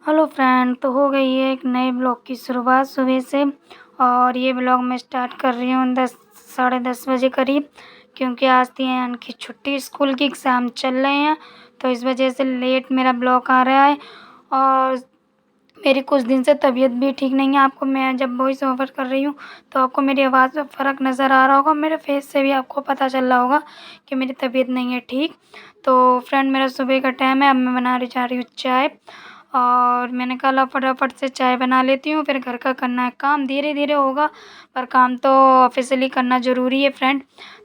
Hello friend, तो हो गई है एक नए ब्लॉग की शुरुआत सुबह से। और ये ब्लॉग मैं स्टार्ट कर रही हूँ 10 साढ़े 10 बजे करीब, क्योंकि आज थी यानी कि छुट्टी, स्कूल की एग्ज़ाम चल रहे हैं, तो इस वजह से लेट मेरा ब्लॉग आ रहा है। और मेरी कुछ दिन से तबीयत भी ठीक नहीं है। आपको मैं जब वॉइस ओवर कर रही हूँ तो आपको मेरी आवाज़ में फ़र्क नज़र आ रहा होगा, मेरे फेस से भी आपको पता चल रहा होगा कि मेरी तबीयत नहीं है ठीक। तो फ्रेंड, मेरा सुबह का टाइम है, अब मैं बनाने जा रही हूँ चाय। और मैंने कहा ला फटाफट से चाय बना लेती हूँ, फिर घर का करना है काम, धीरे धीरे होगा, पर काम तो ऑफिशियली करना ज़रूरी है फ्रेंड।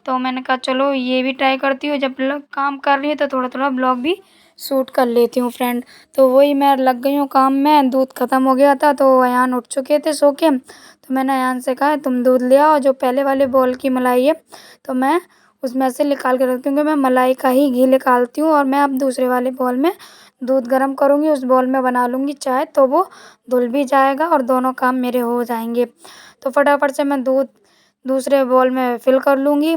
तो मैंने कहा चलो ये भी ट्राई करती हूँ, जब काम कर रही हूँ तो थोड़ा थोड़ा ब्लॉग भी शूट कर लेती हूँ फ्रेंड। तो वही मैं लग गई हूँ काम में। दूध ख़त्म हो गया था तो अयान उठ चुके थे सो के, तो मैंने अयान से कहा तुम दूध ले आओ, जो पहले वाले बॉल की मलाई है तो मैं उसमें से निकाल के रखती हूँ, क्योंकि मैं मलाई का ही घी निकालती हूँ। और मैं अब दूसरे वाले बॉल में दूध गर्म करूँगी, उस बॉल में बना लूँगी चाय, तो वो धुल भी जाएगा और दोनों काम मेरे हो जाएंगे। तो फटाफट से मैं दूध दूसरे बॉल में फिल कर लूँगी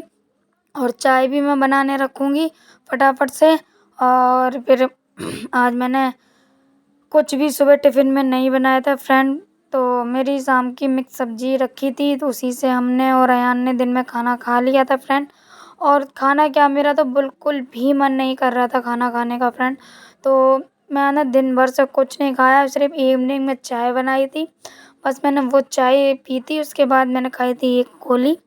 और चाय भी मैं बनाने रखूँगी फटाफट से। और फिर आज मैंने कुछ भी सुबह टिफ़िन में नहीं बनाया था फ्रेंड, तो मेरी शाम की मिक्स सब्ज़ी रखी थी, तो उसी से हमने और अयान ने दिन में खाना खा लिया था फ्रेंड। और खाना क्या, मेरा तो बिल्कुल भी मन नहीं कर रहा था खाना खाने का फ्रेंड। तो मैं ना दिन भर से कुछ नहीं खाया, सिर्फ इवनिंग में चाय बनाई थी, बस मैंने वो चाय पी थी। उसके बाद मैंने खाई थी एक गोली,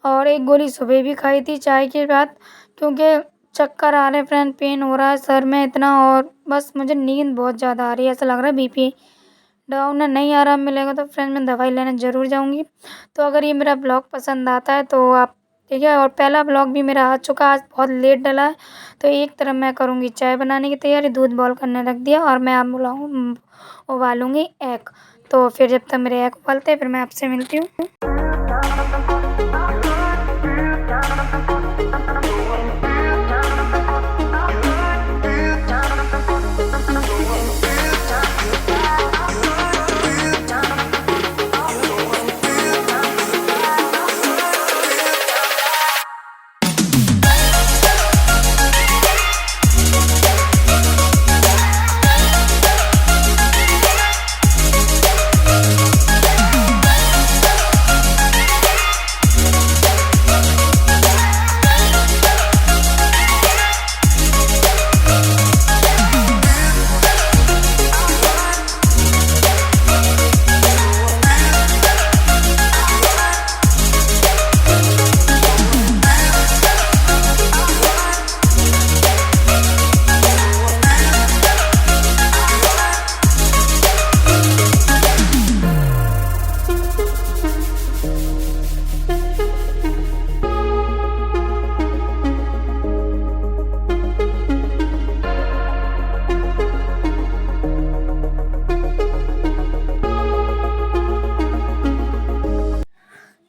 और एक गोली सुबह भी खाई थी चाय के बाद, क्योंकि चक्कर आ रहे हैं फ्रेंड, पेन हो रहा है सर में इतना, और बस मुझे नींद बहुत ज़्यादा आ रही है, ऐसा लग रहा है बीपी डाउन है, नहीं आराम मिलेगा तो फ्रेंड मैं दवाई लेने ज़रूर जाऊंगी। तो अगर ये मेरा ब्लॉग पसंद आता है तो आप ठीक है। और पहला ब्लॉग भी मेरा आ चुका, आज बहुत लेट डला है। तो एक तरफ मैं करूँगी चाय बनाने की तैयारी, दूध बॉयल करने रख दिया, और मैं आप उबालूँगी एग। तो फिर जब तक मेरे एग उबलते हैं फिर मैं आपसे मिलती हूँ।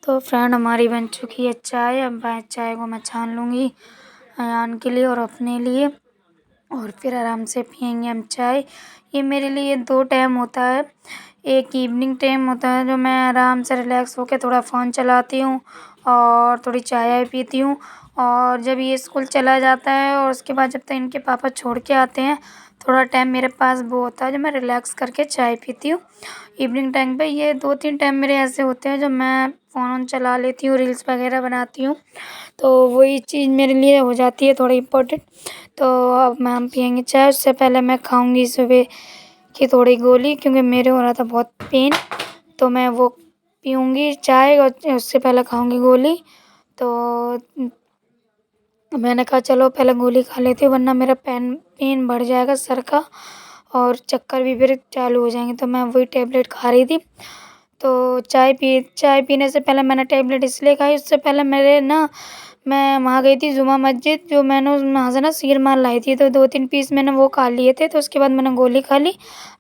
तो फ्रेंड, हमारी बन चुकी है चाय। अब चाय को मैं छान लूँगी अयान के लिए और अपने लिए, और फिर आराम से पियेंगे हम चाय। ये मेरे लिए 2 टाइम होता है, एक इवनिंग टाइम होता है जो मैं आराम से रिलैक्स होकर थोड़ा फ़ोन चलाती हूँ और थोड़ी चाय पीती हूँ। और जब ये स्कूल चला जाता है और उसके बाद जब तक इनके पापा छोड़ के आते हैं, थोड़ा टाइम मेरे पास वो होता है जो मैं रिलैक्स करके चाय पीती हूँ इवनिंग टाइम पे। ये 2-3 टाइम मेरे ऐसे होते हैं जब मैं फ़ोन चला लेती हूँ, रील्स वगैरह बनाती हूँ, तो वही चीज़ मेरे लिए हो जाती है थोड़ी इम्पोर्टेंट। तो अब मैं हम पियेंगे चाय, उससे पहले मैं खाऊंगी सुबह की थोड़ी गोली, क्योंकि मेरे हो रहा था बहुत पेन, तो मैं वो पीऊँगी चाय और उससे पहले खाऊंगी गोली। तो मैंने कहा चलो पहले गोली खा लेती हूँ, वरना मेरा पेन बढ़ जाएगा सर का और चक्कर भी फिर चालू हो जाएंगे। तो मैं वही टेबलेट खा रही थी। तो चाय पीने से पहले मैंने टेबलेट इसलिए खाई, उससे पहले मैं वहाँ गई थी जुमा मस्जिद, जो मैंने वहाँ से ना शीर माल लाई थी, तो 2-3 पीस मैंने वो खा लिए थे। तो उसके बाद मैंने गोली खा ली,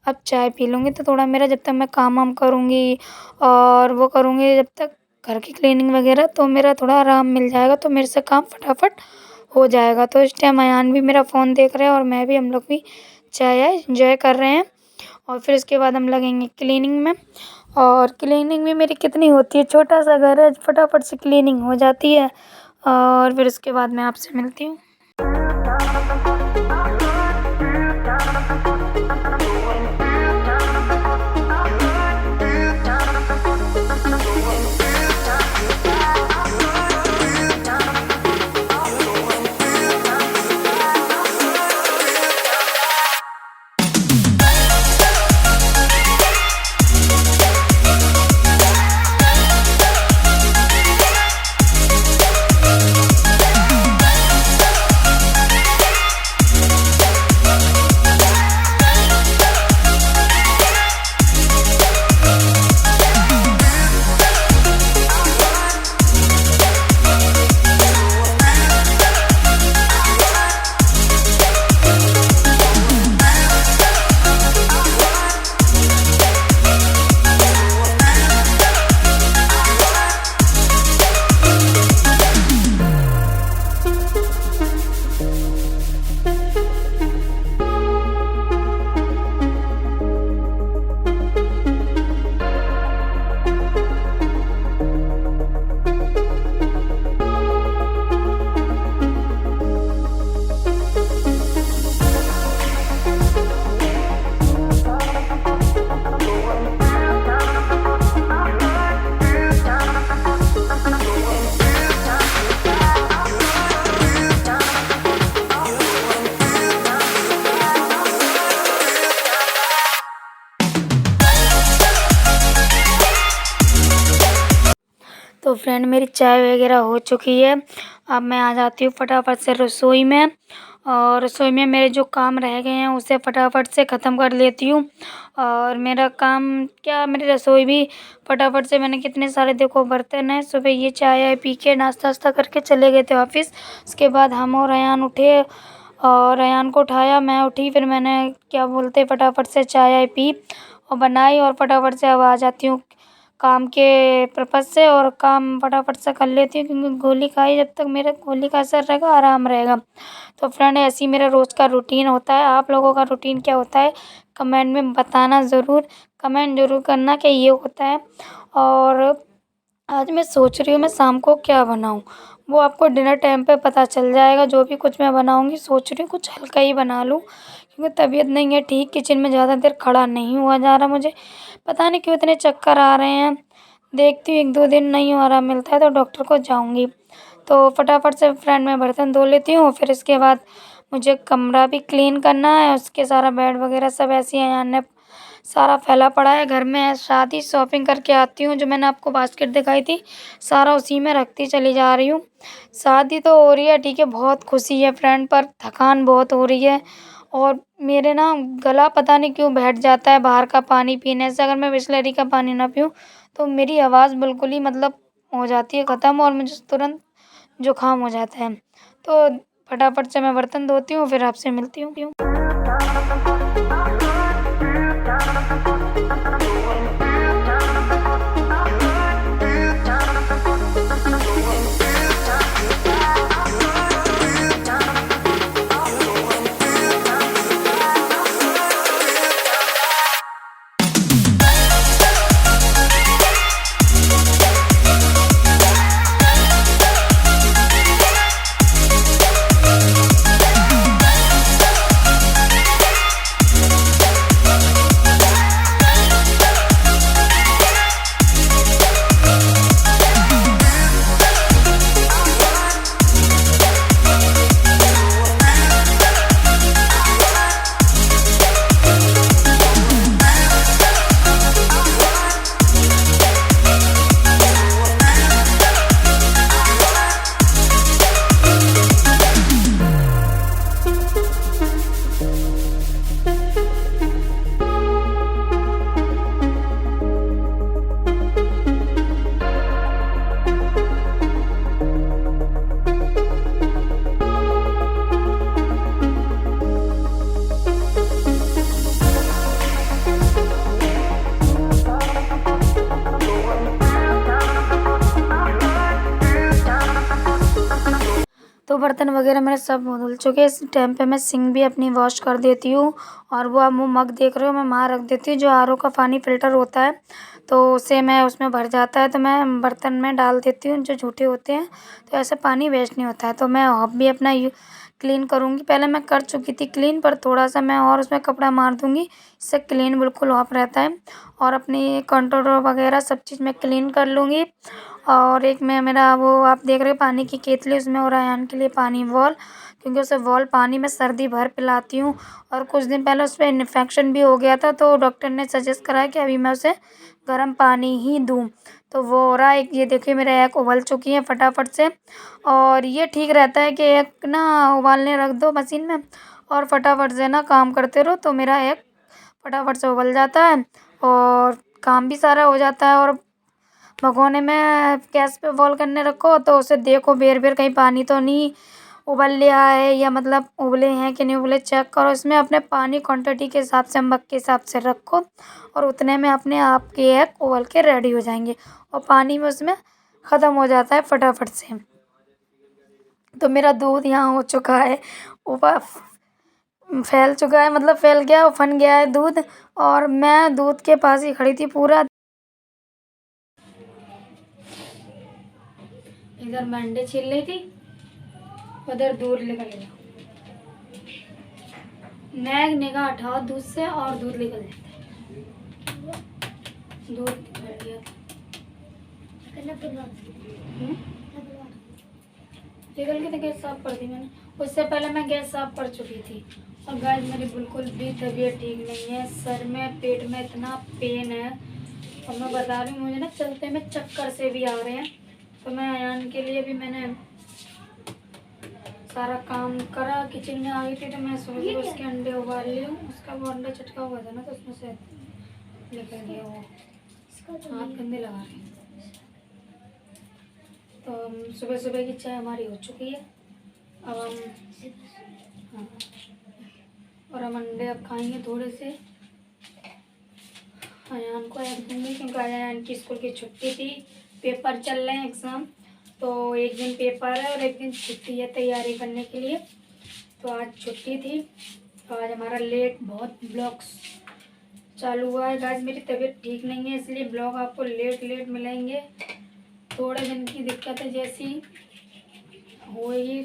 अब चाय पी लूँगी। तो थोड़ा मेरा जब तक मैं काम वाम करूँगी और वो करूँगी जब तक घर की क्लीनिंग वगैरह, तो मेरा थोड़ा आराम मिल जाएगा, तो मेरे से काम फटाफट हो जाएगा। तो इस टाइम अयान भी मेरा फ़ोन देख रहे हैं और मैं भी, हम लोग भी चाय एंजॉय कर रहे हैं। और फिर उसके बाद हम लगेंगे क्लीनिंग में। और क्लीनिंग भी मेरी कितनी होती है, छोटा सा घर है, फटाफट से क्लीनिंग हो जाती है। और फिर उसके बाद मैं आपसे मिलती हूँ। फ्रेंड मेरी चाय वगैरह हो चुकी है। अब मैं आ जाती हूँ फटाफट से रसोई में, और रसोई में मेरे जो काम रह गए हैं उसे फटाफट से ख़त्म कर लेती हूँ। और मेरा काम क्या, मेरी रसोई भी फटाफट से, मैंने कितने सारे देखो बर्तन हैं। सुबह ये चाय आय पी के नाश्ता वास्ता करके चले गए थे ऑफिस। उसके बाद हम और अयान उठे और अयान को उठाया, मैं उठी, फिर मैंने क्या बोलते फटाफट से चाय आय पी और बनाई, और फटाफट से अब आ जाती हूँ काम के पर्पज़ से, और काम फटाफट से कर लेती हूँ क्योंकि गोली खाई, जब तक मेरे गोली का असर रहेगा आराम रहेगा। तो फ्रेंड ऐसे ही मेरा रोज़ का रूटीन होता है। आप लोगों का रूटीन क्या होता है कमेंट में बताना ज़रूर, कमेंट ज़रूर करना कि ये होता है। और आज मैं सोच रही हूँ मैं शाम को क्या बनाऊँ, वो आपको डिनर टाइम पे पता चल जाएगा। जो भी कुछ मैं बनाऊँगी सोच रही हूँ कुछ हल्का ही बना लूँ क्योंकि तबीयत नहीं है ठीक, किचन में ज़्यादा देर खड़ा नहीं हुआ जा रहा मुझे, पता नहीं क्यों इतने चक्कर आ रहे हैं। देखती हूँ 1-2 दिन नहीं आराम मिलता है तो डॉक्टर को जाऊँगी। तो फटाफट से फ्रेंड मैं बर्तन धो लेती हूँ, फिर इसके बाद मुझे कमरा भी क्लीन करना है, उसके सारा बेड वगैरह सब ऐसे ही अयान ने सारा फैला पड़ा है घर में। शादी शॉपिंग करके आती हूँ, जो मैंने आपको बास्केट दिखाई थी सारा उसी में रखती चली जा रही हूँ। शादी तो हो रही है ठीक है, बहुत खुशी है फ्रेंड, पर थकान बहुत हो रही है और मेरे ना गला पता नहीं क्यों बैठ जाता है बाहर का पानी पीने से। अगर मैं बिसलेरी का पानी ना पीऊँ तो मेरी आवाज़ बिल्कुल ही मतलब हो जाती है ख़त्म और मुझे तुरंत जुकाम हो जाता है। तो फटाफट से मैं बर्तन धोती हूँ फिर आपसे मिलती हूँ। तो बर्तन वगैरह मेरे सब धुल चुके हैं। इस टाइम पे मैं सिंक भी अपनी वॉश कर देती हूँ और वो आप मग देख रहे हो मैं वहाँ रख देती हूँ। जो आरओ का पानी फ़िल्टर होता है तो उसे मैं उसमें भर जाता है तो मैं बर्तन में डाल देती हूँ जो झूठे होते हैं, तो ऐसे पानी वेस्ट नहीं होता है। तो मैं अब भी अपना क्लीन करूँगी। पहले मैं कर चुकी थी क्लीन, पर थोड़ा सा मैं और उसमें कपड़ा मार दूँगी, इससे क्लीन बिल्कुल ऑफ रहता है। और अपनी कंट्रोल वगैरह सब चीज़ मैं क्लीन कर लूँगी। और एक मैं मेरा वो आप देख रहे हो पानी की केतली, उसमें और अयान के लिए पानी बॉल, क्योंकि उसे बॉल पानी में सर्दी भर पिलाती हूँ। और कुछ दिन पहले उस पर इन्फेक्शन भी हो गया था तो डॉक्टर ने सजेस्ट करा कि अभी मैं उसे गर्म पानी ही दूँ। तो वो हो रहा है। ये देखिए मेरे एग उबल चुकी है फटाफट से, और ये ठीक रहता है कि एग ना उबालने रख दो मशीन में और फटाफट से ना काम करते रहो तो मेरा एग फटाफट से उबल जाता है और काम भी सारा हो जाता है। और भगोने में गैस पे बॉईल करने रखो तो उसे देखो बेर कहीं पानी तो नहीं उबल लिया है, या मतलब उबले हैं कि नहीं उबले चेक करो। इसमें अपने पानी क्वांटिटी के हिसाब से मग के हिसाब से रखो और उतने में अपने आप के एग उबल के रेडी हो जाएंगे और पानी में उसमें ख़त्म हो जाता है फटाफट से। तो मेरा दूध यहाँ हो चुका है, ऊपर फैल चुका है, मतलब फैल गया उफन गया है दूध, और मैं दूध के पास ही खड़ी थी पूरा। इधर मंडे छील रही थी, उधर दूध निकल गया। नेक निगाह हटाओ दूध से और दूध निकल जाता है। दूध निकल गया निकल के तो गैस साफ कर दी मैंने, उससे पहले मैं गैस साफ कर चुकी थी। और गाइस मेरी बिल्कुल भी तबीयत ठीक नहीं है, सर में पेट में इतना पेन है और मैं बता रही हूँ मुझे ना चलते में चक्कर से भी आ रहे हैं। तो मैं अयान के लिए भी मैंने सारा काम करा, किचन में आ गई थी तो मैं सोची उसके अंडे उबाल ली हूँ। उसका वो अंडा चटका हुआ था ना तो उसमें से निकल गया, वो हाथ गंदे लगा रहे हैं। तो सुबह सुबह की चाय हमारी हो चुकी है। अब हम हाँ, और हम अंडे अब खाएंगे थोड़े से। अयान को ऐड दूँगी क्योंकि अयान की स्कूल की छुट्टी थी, पेपर चल रहे हैं एग्ज़ाम, तो एक दिन पेपर है और एक दिन छुट्टी है तैयारी करने के लिए। तो आज छुट्टी थी तो आज हमारा लेट बहुत ब्लॉग्स चालू हुआ है। आज मेरी तबीयत ठीक नहीं है इसलिए ब्लॉग आपको लेट मिलेंगे। थोड़े दिन की दिक्कत है, जैसी होगी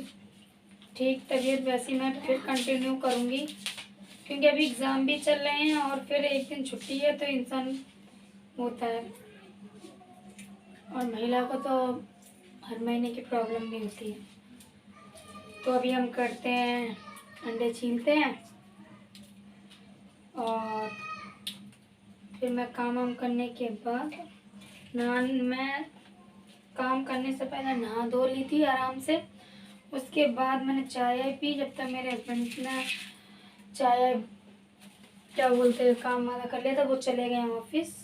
ठीक तबीयत वैसी मैं फिर कंटिन्यू करूँगी, क्योंकि अभी एग्ज़ाम भी चल रहे हैं और फिर एक दिन छुट्टी है तो इंसान होता है। और महिला को तो हर महीने की प्रॉब्लम भी होती है। तो अभी हम करते हैं, अंडे छीलते हैं और फिर मैं काम करने के बाद मैं काम करने से पहले नहा धो ली थी आराम से। उसके बाद मैंने चाय पी, जब तक मेरे हस्बैंड ने चाय क्या बोलते हैं काम वाला कर लिया था, वो चले गए ऑफिस।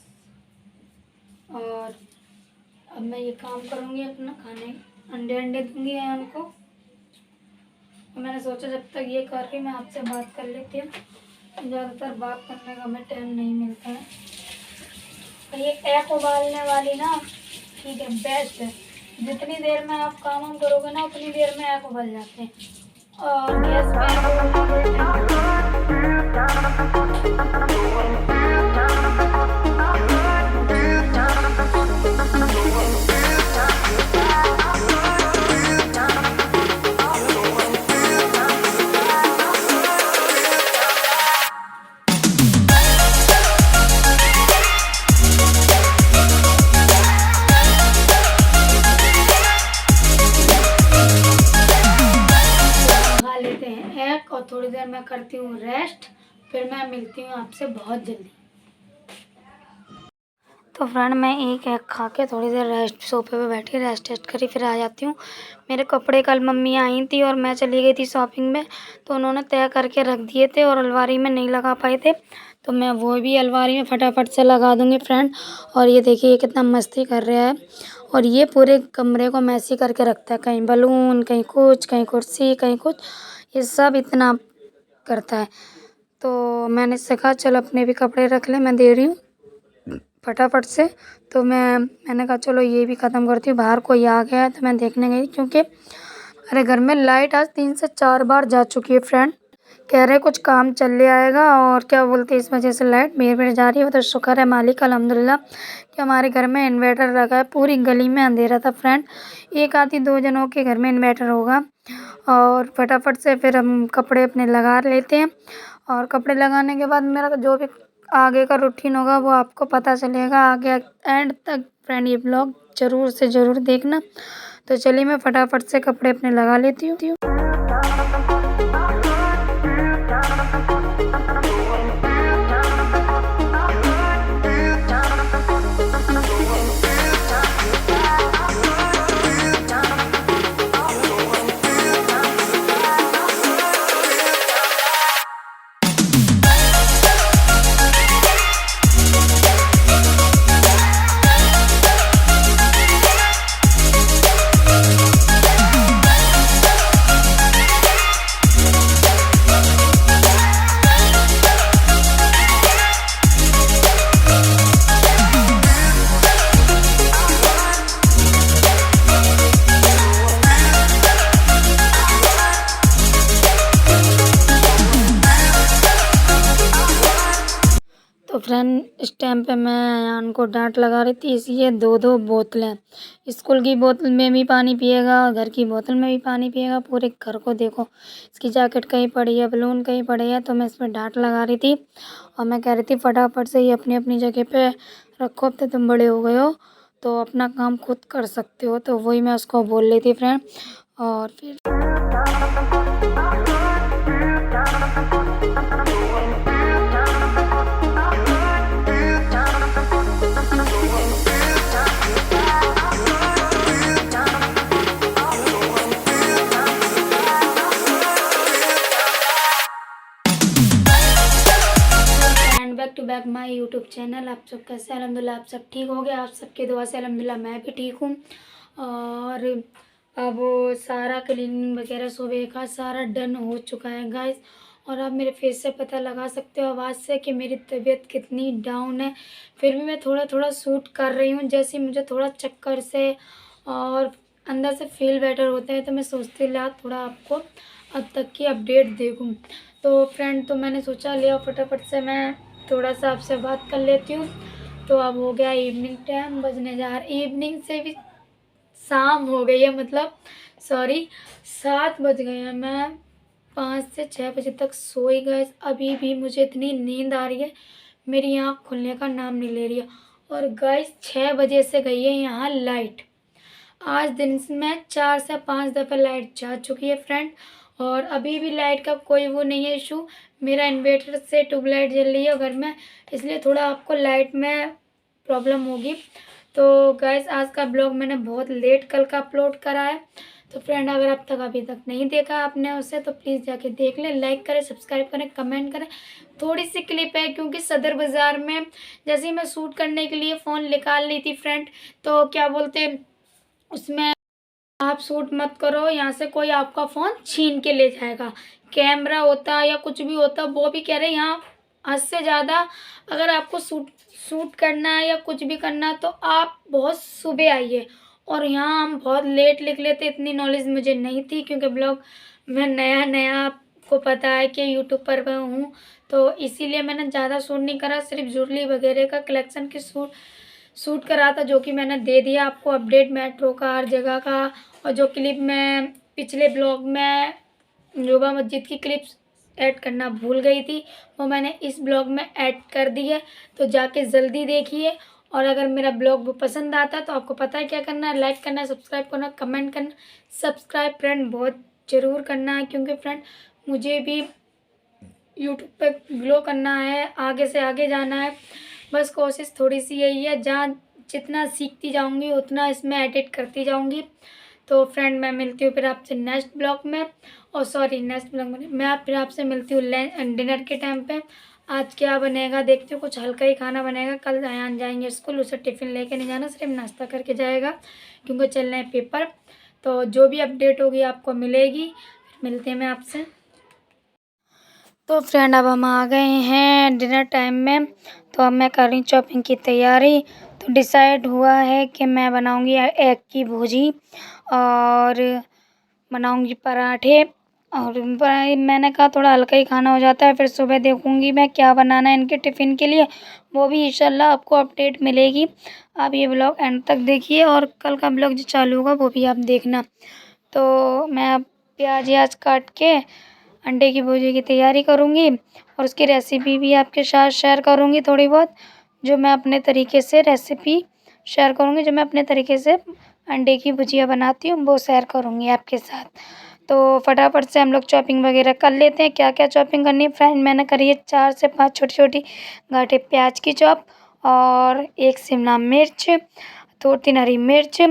और अब मैं ये काम करूँगी अपना, खाने अंडे दूँगी उनको। और मैंने सोचा जब तक ये कर रही मैं आपसे बात कर लेती हूँ, ज़्यादातर बात करने का हमें टाइम नहीं मिलता है। ये एग उबालने वाली ना ठीक है, बेस्ट है। जितनी देर में आप काम करोगे ना उतनी देर में एग उबल जाते हैं। और गैस पे और थोड़ी देर मैं करती हूँ रेस्ट, फिर मैं मिलती हूँ आपसे बहुत जल्दी। तो फ्रेंड मैं एक एग खा के थोड़ी देर रेस्ट सोफे पे बैठी रेस्ट करी, फिर आ जाती हूँ। मेरे कपड़े कल मम्मी आई थी और मैं चली गई थी शॉपिंग में, तो उन्होंने तय करके रख दिए थे और अलमारी में नहीं लगा पाए थे, तो मैं वो भी अलमारी में फटाफट से लगा दूँगी फ्रेंड। और ये देखिए ये कितना मस्ती कर रहा है, और ये पूरे कमरे को मैसी करके रखता है, कहीं बलून, कहीं कुछ, कहीं कुर्सी, कहीं कुछ, ये सब इतना करता है। तो मैंने इससे कहा चल अपने भी कपड़े रख ले, मैं दे रही हूँ फटाफट से। तो मैंने कहा चलो ये भी ख़त्म करती हूँ। बाहर कोई आ गया है तो मैं देखने गई, क्योंकि अरे घर में लाइट आज 3 से 4 बार जा चुकी है फ्रेंड। कह रहे कुछ काम चल आएगा और क्या बोलते इस वजह से लाइट मेरे जा रही है। तो शुक्र है मालिक अल्हम्दुलिल्लाह कि हमारे घर में इन्वर्टर लगा है। पूरी गली में अंधेरा था फ्रेंड, एक आधी 2 जनों के घर में इन्वर्टर होगा। और फटाफट से फिर हम कपड़े अपने लगा लेते हैं, और कपड़े लगाने के बाद मेरा जो भी आगे का रूटीन होगा वो आपको पता चलेगा आगे एंड तक फ्रेंड। ये ब्लॉग ज़रूर से ज़रूर देखना। तो चलिए मैं फटाफट से कपड़े अपने लगा लेती हूँ। तो फ्रेंड इस टाइम पे मैं अयान को डांट लगा रही थी, इसलिए 2-2 बोतलें, स्कूल की बोतल में भी पानी पिएगा, घर की बोतल में भी पानी पिएगा। पूरे घर को देखो, इसकी जैकेट कहीं पड़ी है, बलून कहीं पड़े है, तो मैं इसमें डांट लगा रही थी। और मैं कह रही थी फटाफट से ये अपनी अपनी जगह पे रखो, अब तो तुम बड़े हो गए हो तो अपना काम खुद कर सकते हो। तो वही मैं उसको बोल रही थी फ्रेंड। और फिर to back my YouTube channel. आप सब कैसे? अल्हम्दुलिल्लाह आप सब ठीक हो गए। आप सबके दुआ से अल्हम्दुलिल्लाह मैं भी ठीक हूँ। और अब सारा क्लीनिंग वगैरह सुबह का सारा डन हो चुका है गाइस। और आप मेरे फेस से पता लगा सकते हो, आवाज़ से, कि मेरी तबीयत कितनी डाउन है। फिर भी मैं थोड़ा थोड़ा शूट कर रही हूँ। जैसे मुझे थोड़ा चक्कर से और अंदर से फील बेटर होते हैं, तो मैं सोचती ला थोड़ा आपको अब तक की अपडेट देखूँ। तो फ्रेंड, तो मैंने सोचा लिया फटाफट से मैं थोड़ा सा आपसे बात कर लेती हूँ। तो अब हो गया इवनिंग टाइम, बजने जा रहा, इवनिंग से भी शाम हो गई है, मतलब सॉरी 7 बज गए हैं। मैं 5 से 6 बजे तक सोई गई। अभी भी मुझे इतनी नींद आ रही है, मेरी आँख खुलने का नाम नहीं ले रही है। और गाइस 6 बजे से गई है यहाँ लाइट। आज दिन में 4 से 5 दफ़े लाइट जा चुकी है फ्रेंड। और अभी भी लाइट का कोई वो नहीं है इशू। मेरा इन्वर्टर से ट्यूबलाइट जल रही है घर में, इसलिए थोड़ा आपको लाइट में प्रॉब्लम होगी। तो गाइस आज का ब्लॉग मैंने बहुत लेट कल का अपलोड करा है। तो फ्रेंड, अगर अब तक अभी तक नहीं देखा आपने उसे, तो प्लीज़ जाके देख लें, लाइक करें, सब्सक्राइब करें, कमेंट करें। थोड़ी सी क्लिप है क्योंकि सदर बाज़ार में जैसे ही मैं शूट करने के लिए फ़ोन निकाल ली थी फ्रेंड, तो क्या बोलते उसमें आप शूट मत करो, यहाँ से कोई आपका फ़ोन छीन के ले जाएगा। कैमरा होता या कुछ भी होता, वो भी कह रहे हैं यहाँ हद से ज़्यादा अगर आपको शूट करना है या कुछ भी करना है तो आप बहुत सुबह आइए। और यहाँ हम बहुत लेट निकले थे, इतनी नॉलेज मुझे नहीं थी क्योंकि ब्लॉग में नया नया, आपको पता है कि यूट्यूब पर मैं हूँ, तो इसीलिए मैंने ज़्यादा शूट नहीं करा। सिर्फ ज्वेलरी वगैरह का कलेक्शन की शूट करा था, जो कि मैंने दे दिया आपको अपडेट, मेट्रो का, हर जगह का। और जो क्लिप मैं पिछले ब्लॉग में जोबा मस्जिद की क्लिप्स ऐड करना भूल गई थी, वो मैंने इस ब्लॉग में ऐड कर दी है, तो जाके जल्दी देखिए। और अगर मेरा ब्लॉग पसंद आता है तो आपको पता है क्या करना है, लाइक करना, सब्सक्राइब करना, कमेंट करना। सब्सक्राइब फ्रेंड बहुत ज़रूर करना है, क्योंकि फ्रेंड मुझे भी यूट्यूब पे ग्लो करना है, आगे से आगे जाना है। बस कोशिश थोड़ी सी यही है, जहाँ जितना सीखती जाऊंगी उतना इसमें एडिट करती जाऊंगी। तो फ्रेंड मैं मिलती हूँ फिर आपसे नेक्स्ट ब्लॉग में, और सॉरी नेक्स्ट ब्लॉग में मैं फिर आपसे मिलती हूँ डिनर के टाइम पे। आज क्या बनेगा देखती हूँ, कुछ हल्का ही खाना बनेगा। कल अयान जाएंगे स्कूल, उसे टिफ़िन लेके नहीं जाना, सिर्फ नाश्ता करके जाएगा क्योंकि चल रहे हैं पेपर। तो जो भी अपडेट होगी आपको मिलेगी। फिर मिलते हैं मैं आपसे। तो फ्रेंड अब हम आ गए हैं डिनर टाइम में, तो अब मैं कर रही हूँ चॉपिंग की तैयारी। तो डिसाइड हुआ है कि मैं बनाऊँगी एग की भुजी और बनाऊँगी पराठे। और मैंने कहा थोड़ा हल्का ही खाना हो जाता है, फिर सुबह देखूँगी मैं क्या बनाना है इनके टिफ़िन के लिए, वो भी इंशाल्लाह आपको अपडेट मिलेगी। आप ये ब्लॉग एंड तक देखिए और कल का ब्लॉग जो चालू होगा वो भी आप देखना। तो मैं अब प्याज व्याज काट के अंडे की भुजी की तैयारी करूँगी और उसकी रेसिपी भी आपके साथ शेयर करूँगी। थोड़ी बहुत जो मैं अपने तरीके से रेसिपी शेयर करूँगी, जो मैं अपने तरीके से अंडे की भुजिया बनाती हूँ वो शेयर करूँगी आपके साथ। तो फटाफट से हम लोग चॉपिंग वगैरह कर लेते हैं। क्या क्या चॉपिंग करनी है फ्रेंड, मैंने करी है 4 से 5 छोटी छोटी गांठे प्याज की चॉप, और 1 शिमला मिर्च, 2-3 हरी मिर्च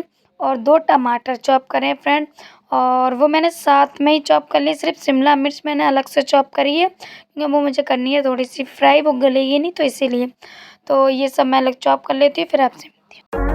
और 2 टमाटर चॉप करें फ्रेंड। और वो मैंने साथ में ही चॉप कर ली, सिर्फ शिमला मिर्च मैंने अलग से चॉप करी है क्योंकि वो मुझे करनी है थोड़ी सी फ्राई, वो गलेगी नहीं तो इसीलिए। तो ये सब मैं अलग चॉप कर लेती हूँ, फिर आपसे मिलती हूँ।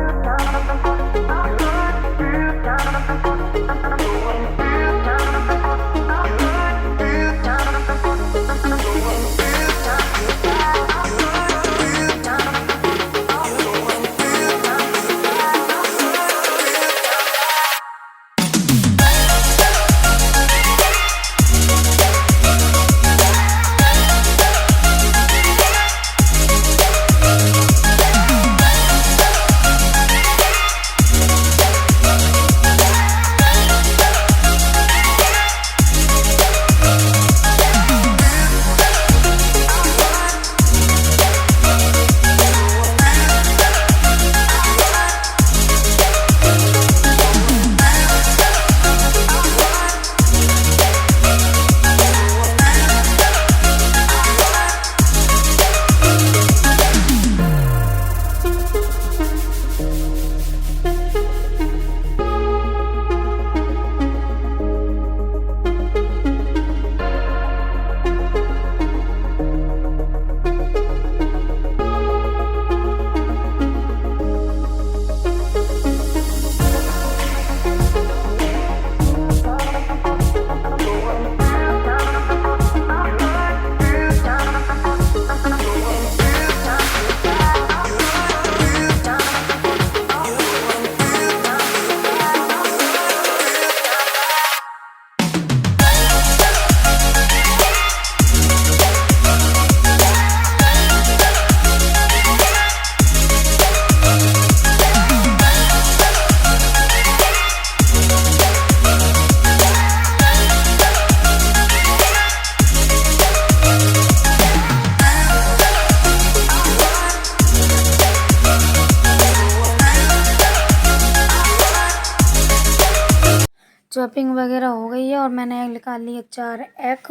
शॉपिंग वगैरह हो गई है और मैंने निकाल लिए 4 एग।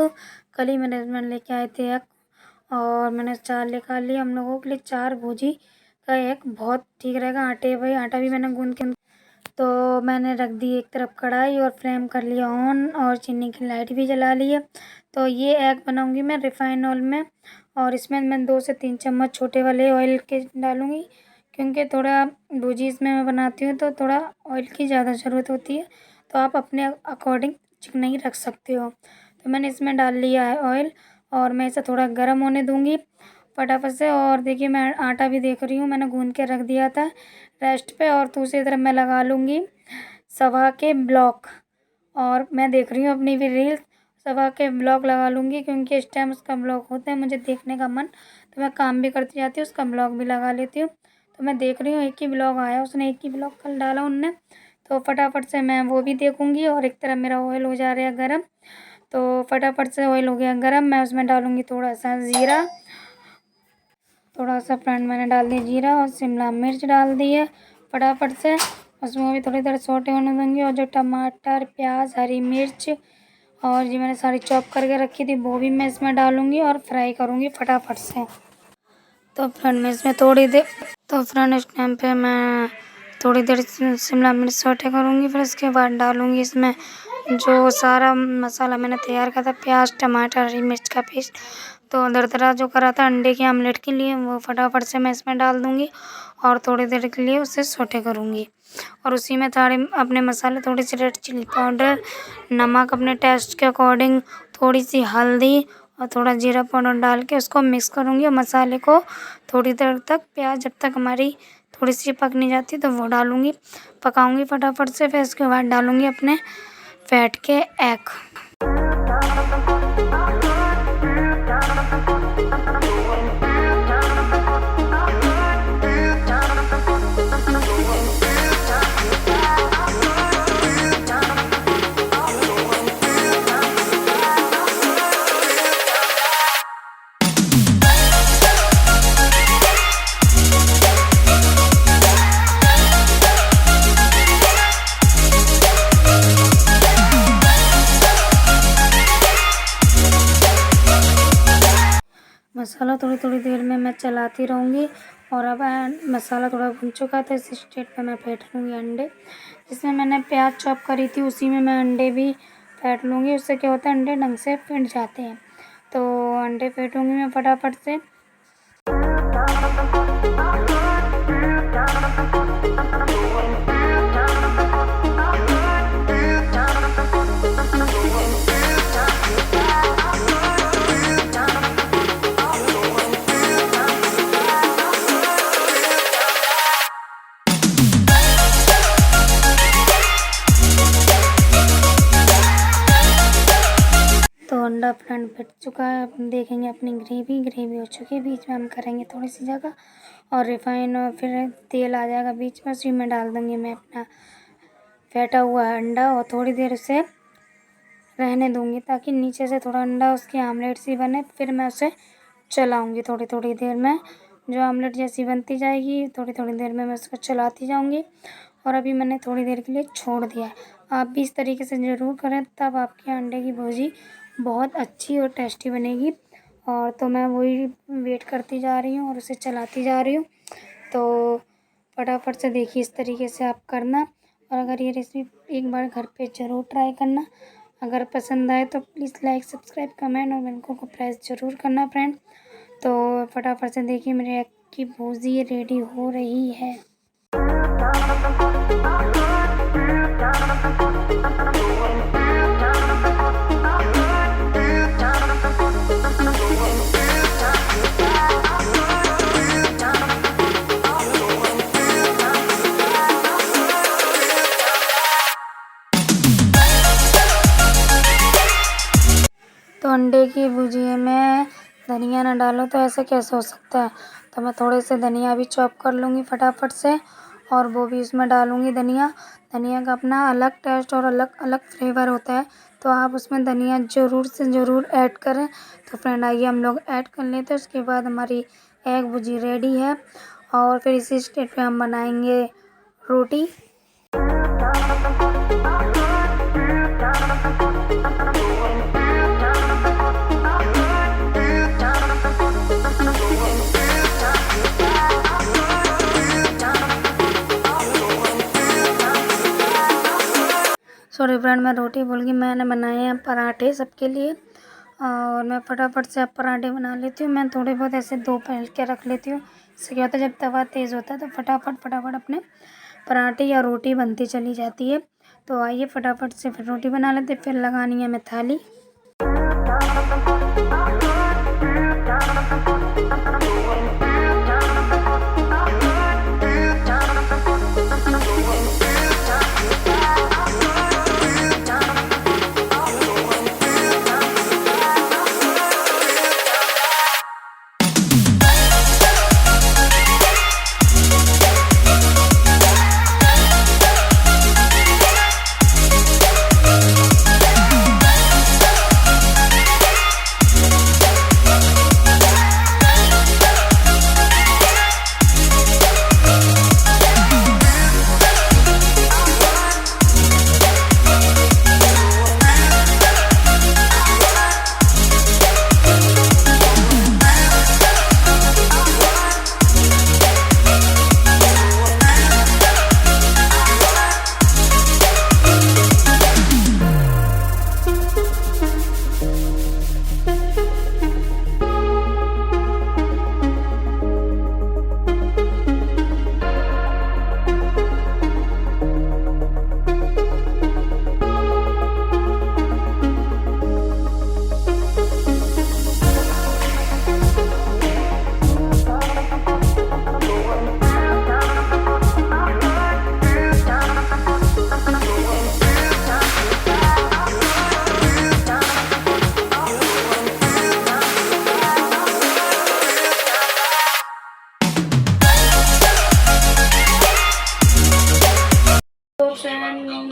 कल ही मेरे हस्बैंड लेके आए थे एग और मैंने 4 निकाल लिए। हम लोगों के लिए 4 भुजी का एग बहुत ठीक रहेगा। आटा भी मैंने गूंद के तो मैंने रख दी एक तरफ कढ़ाई और फ्लेम कर लिया ऑन और चीनी की लाइट भी जला ली है। तो ये एग बनाऊंगी मैं रिफाइन ऑयल में और इसमें मैं 2 से 3 चम्मच छोटे वाले ऑयल के डालूंगी, क्योंकि थोड़ा भुजी इसमें मैं बनाती हूँ तो थोड़ा ऑयल की ज़्यादा ज़रूरत होती है। तो आप अपने अकॉर्डिंग चिकनाई ही रख सकते हो। तो मैंने इसमें डाल लिया है ऑयल और मैं इसे थोड़ा गर्म होने दूँगी फटाफट से। और देखिए मैं आटा भी देख रही हूँ, मैंने गूंद के रख दिया था रेस्ट पे। और दूसरी तरफ मैं लगा लूँगी सवा के ब्लॉक और मैं देख रही हूँ अपनी भी रील्स। सवा के ब्लॉक लगा लूँगी क्योंकि इस टाइम उसका ब्लॉक होता है, मुझे देखने का मन, तो मैं काम भी करती जाती हूँ, उसका ब्लॉक भी लगा लेती हूँ। तो मैं देख रही हूँ एक ही ब्लॉग आया, उसने एक ही ब्लॉग कल डाला उनने, तो फटाफट से मैं वो भी देखूँगी। और एक तरफ मेरा ऑयल हो जा रहा है गर्म, तो फटाफट से ऑयल हो गया गर्म, मैं उसमें डालूँगी थोड़ा सा ज़ीरा, थोड़ा सा फ्रेंड मैंने डाल दिया जीरा और शिमला मिर्च डाल दी है। फटाफट से उसमें भी थोड़ी देर सौटे होने दूँगी। और जो टमाटर, प्याज, हरी मिर्च और ये मैंने सारी चॉप करके रखी थी वो भी मैं इसमें डालूँगी और फ्राई करूँगी फटाफट से। तो फ्रेंड मैं इसमें इस टाइम पे मैं थोड़ी देर शिमला मिर्च सौटे करूँगी। फिर इसके बाद डालूँगी इसमें जो सारा मसाला मैंने तैयार किया था, प्याज, टमाटर, हरी मिर्च का पेस्ट, तो दरदरा जो करा था अंडे के आमलेट के लिए, वो फटाफट से मैं इसमें डाल दूँगी और थोड़ी देर के लिए उसे सौटे करूँगी। और उसी में सारे अपने मसाले, थोड़ी सी रेड चिली पाउडर, नमक अपने टेस्ट के अकॉर्डिंग, थोड़ी सी हल्दी और थोड़ा जीरा पाउडर डाल के उसको मिक्स करूँगी। और मसाले को थोड़ी देर तक, प्याज जब तक हमारी थोड़ी सी पक नहीं जाती तो वो डालूँगी, पकाऊँगी फटाफट से। फिर इसके बाद डालूँगी अपने फैट के एग। मसाला थोड़ी देर में मैं चलाती रहूँगी। और अब मसाला थोड़ा भुन चुका था, इस स्टेट पे मैं फेंट लूँगी अंडे। जिसमें मैंने प्याज चॉप करी थी उसी में मैं अंडे भी फेंट लूँगी। उससे क्या होता है, अंडे ढंग से फेंट जाते हैं। तो अंडे फेंटूँगी मैं फटाफट से। तो अंडा फ्रेंड फट चुका है, अपन देखेंगे अपनी ग्रेवी हो चुकी है। बीच में हम करेंगे थोड़ी सी जगह और रिफाइन और फिर तेल आ जाएगा बीच में, उसी में डाल दूँगी मैं अपना फेंटा हुआ अंडा और थोड़ी देर उसे रहने दूँगी ताकि नीचे से थोड़ा अंडा उसकी आमलेट सी बने। फिर मैं उसे चलाऊँगी थोड़ी देर में, जो आमलेट जैसी बनती जाएगी थोड़ी देर में मैं उसको चलाती जाऊँगी। और अभी मैंने थोड़ी देर के लिए छोड़ दिया है। आप भी इस तरीके से ज़रूर करें, तब आपके अंडे की भुर्जी बहुत अच्छी और टेस्टी बनेगी। और तो मैं वही वेट करती जा रही हूँ और उसे चलाती जा रही हूँ। तो फटाफट से देखिए इस तरीके से आप करना। और अगर ये रेसिपी एक बार घर पे ज़रूर ट्राई करना। अगर पसंद आए तो प्लीज़ लाइक, सब्सक्राइब, कमेंट और बेल को प्रेस ज़रूर करना फ्रेंड। तो फटाफट से देखिए मेरे एग की भुर्जी रेडी हो रही है। तो अंडे की भुजिया में धनिया ना डालो तो ऐसे कैसे हो सकता है। तो मैं थोड़े से धनिया भी चॉप कर लूँगी फटाफट से और वो भी उसमें डालूँगी। धनिया का अपना अलग टेस्ट और अलग अलग फ्लेवर होता है, तो आप उसमें धनिया ज़रूर से ज़रूर ऐड करें। तो फ्रेंड आइए हम लोग ऐड कर लेते हैं। उसके बाद हमारी एग भुजी रेडी है और फिर इसी स्टेज पे हम बनाएंगे रोटी। सॉरी फ्रेंड, मैं रोटी भूल गई। मैंने बनाए हैं पराठे सबके लिए और मैं फटाफट से अब पराठे बना लेती हूँ। मैं थोड़े बहुत ऐसे दो पहल के रख लेती हूँ। इससे क्या होता है, जब तवा तेज़ होता है तो फटाफट अपने पराठे या रोटी बनती चली जाती है। तो आइए फटाफट से फिर रोटी बना लेते, फिर लगानी है मैं थाली।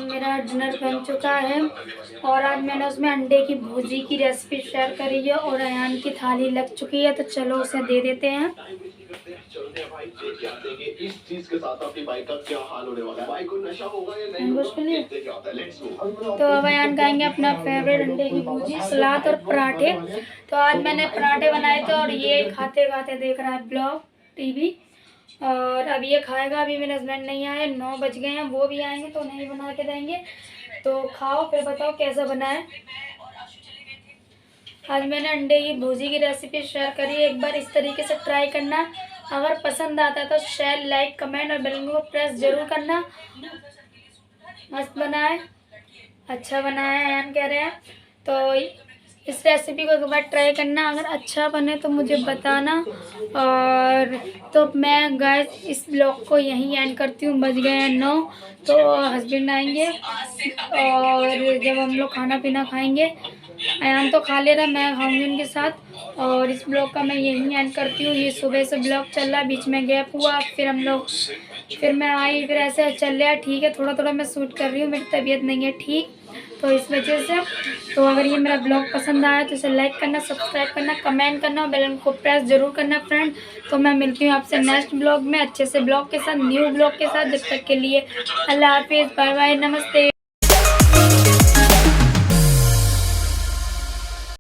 मेरा डिनर बन चुका है और आज मैंने उसमें अंडे की भुर्जी की रेसिपी शेयर करी है और अयान की थाली लग चुकी है, तो चलो उसे दे देते हैं। तो अब अयान खाएंगे अपना फेवरेट अंडे की भुर्जी, सलाद और पराठे। तो आज मैंने पराठे बनाए थे और ये खाते खाते देख रहा है ब्लॉग टीवी, और अब ये खाएगा। अभी मेरे हस्बैंड नहीं आए, 9 बज गए हैं, वो भी आएंगे तो नहीं बना के देंगे। तो खाओ फिर बताओ कैसा बना है। आज मैंने अंडे की भुर्जी की रेसिपी शेयर करी है, एक बार इस तरीके से ट्राई करना। अगर पसंद आता है तो शेयर, लाइक, कमेंट और बेल को प्रेस जरूर करना। मस्त बना है, अच्छा बना है अयान कह रहे हैं। तो इस रेसिपी को एक बार ट्राई करना, अगर अच्छा बने तो मुझे बताना। और तो मैं गाइस इस ब्लॉग को यहीं एंड करती हूँ। बज गए हैं 9, तो हस्बैंड आएंगे और जब हम लोग खाना पीना खाएंगे, अयान तो खा ले रहा, मैं खाऊंगी उनके साथ। और इस ब्लॉग का मैं यहीं एंड करती हूँ। ये सुबह से ब्लॉग चल रहा है, बीच में गैप हुआ, फिर हम लोग, फिर मैं आई, फिर ऐसे चल रहा है। ठीक है, थोड़ा थोड़ा मैं शूट कर रही हूँ, मेरी तबीयत नहीं है ठीक, तो इस वजह से। तो अगर ये मेरा ब्लॉग पसंद आया तो इसे लाइक करना, सब्सक्राइब करना, कमेंट करना और बेल को प्रेस जरूर करना फ्रेंड। तो मैं मिलती हूँ आपसे नेक्स्ट ब्लॉग में अच्छे से ब्लॉग के साथ, न्यू ब्लॉग के साथ। जब तक के लिए अल्लाह हाफिज़, बाय बाय, नमस्ते।